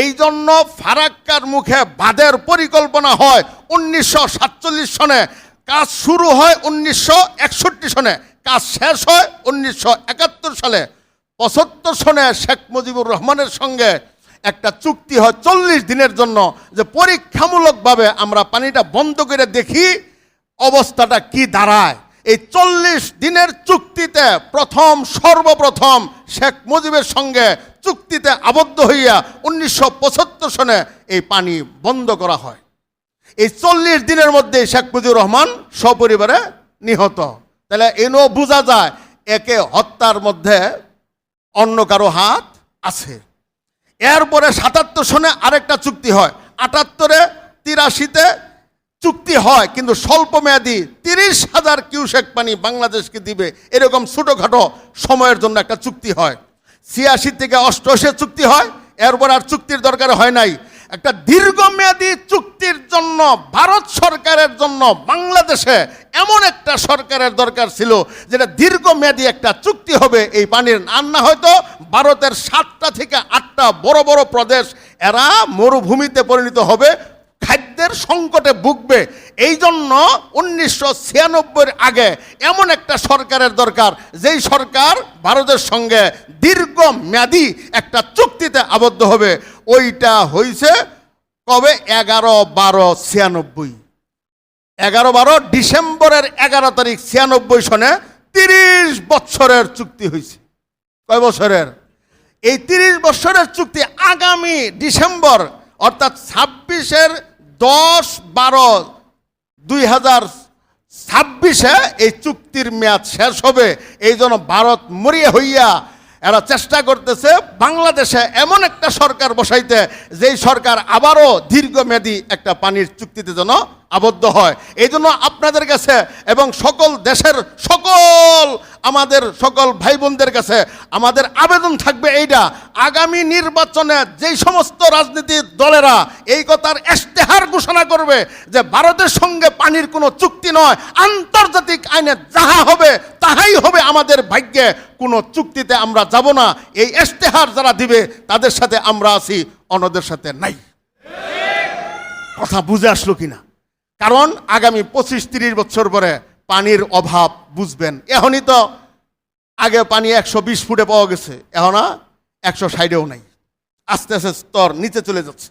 এই জন্য ফারাক্কার মুখে বাঁধের পরিকল্পনা হয় 1947 সনে, কাজ শুরু হয় 1961 সনে, কাজ শেষ হয় 1971 সালে। 75 সনে শেখ মুজিবুর রহমানের সঙ্গে একটা চুক্তি হয় 40 দিনের জন্য, যে পরীক্ষামূলকভাবে আমরা পানিটা বন্ধ করে দেখি অবস্থাটা কি দাঁড়ায়। এই 40 দিনের চুক্তিতে সর্বপ্রথম শেখ মুজিবের সঙ্গে চুক্তিতে আবদ্ধ হইয়া 1975 সনে এই পানি বন্ধ করা হয়। এই 40 দিনের মধ্যে শেখ মুজিবুর রহমান সপরিবারে নিহত। তাহলে এনও বোঝা যায় একে হত্যার মধ্যে অন্য কারো হাত আছে। এরপরে 77 সনে আরেকটা চুক্তি হয়, 78-এ 83-তে চুক্তি হয়, কিন্তু স্বল্প মেয়াদী 30,000 কিউসেক পানি বাংলাদেশকে দিবে, এরকম ছোটোখাটো সময়ের জন্য একটা চুক্তি হয়। 86 থেকে 88 চুক্তি হয়, এরপর আর চুক্তির দরকার হয় নাই। একটা দীর্ঘমেয়াদী চুক্তির জন্য ভারত সরকারের জন্য বাংলাদেশে এমন একটা সরকারের দরকার ছিল যেটা দীর্ঘমেয়াদী একটা চুক্তি হবে এই পানির। আর না হয়তো ভারতের 7টা থেকে 8টা বড় বড় প্রদেশ এরা মরুভূমিতে পরিণত হবে, খাদ্যের সংকটে ভুগবে। এই জন্য 1996-এর আগে এমন একটা সরকারের দরকার, যেই সরকার ভারতের সঙ্গে দীর্ঘমেয়াদী একটা চুক্তিতে আবদ্ধ হবে। ওইটা হয়েছে কবে? 11-12-96। 11-12 ডিসেম্বরের 11 তারিখ 96 সনে 30 বছরের চুক্তি হয়েছে। কয় বছরের? এই 30 বছরের চুক্তি আগামী ডিসেম্বর অর্থাৎ 26-এর 10-12-2026 এই চুক্তির মেয়াদ শেষ হবে। এই জন্য ভারত মরিয়া হইয়া এরা চেষ্টা করতেছে বাংলাদেশে এমন একটা সরকার বসাইতে, যেই সরকার আবারও দীর্ঘমেয়াদী একটা পানির চুক্তিতে যেন আবদ্ধ হয়। এই জন্য আপনাদের কাছে এবং সকল দেশের আমাদের সকল ভাই বোনদের কাছে আমাদের আবেদন থাকবে এইটা, আগামী নির্বাচনে যেই সমস্ত রাজনীতির দলেরা এই কথার ইশতেহার ঘোষণা করবে যে ভারতের সঙ্গে পানির কোনো চুক্তি নয়, আন্তর্জাতিক আইনে যাহা হবে তাহাই হবে আমাদের ভাগ্যে, কোনো চুক্তিতে আমরা যাব না, এই ইশতেহার যারা দিবে তাদের সাথে আমরা আছি, অন্যদের সাথে নাই। কথা বুঝে আসলো কিনা? কারণ আগামী 25-30 বছর পরে পানির অভাব বুঝবেন। এখনই তো আগে পানি 120 ফুটে পাওয়া গেছে, এখন 160-এও নাই, আস্তে আস্তে স্তর নিচে চলে যাচ্ছে।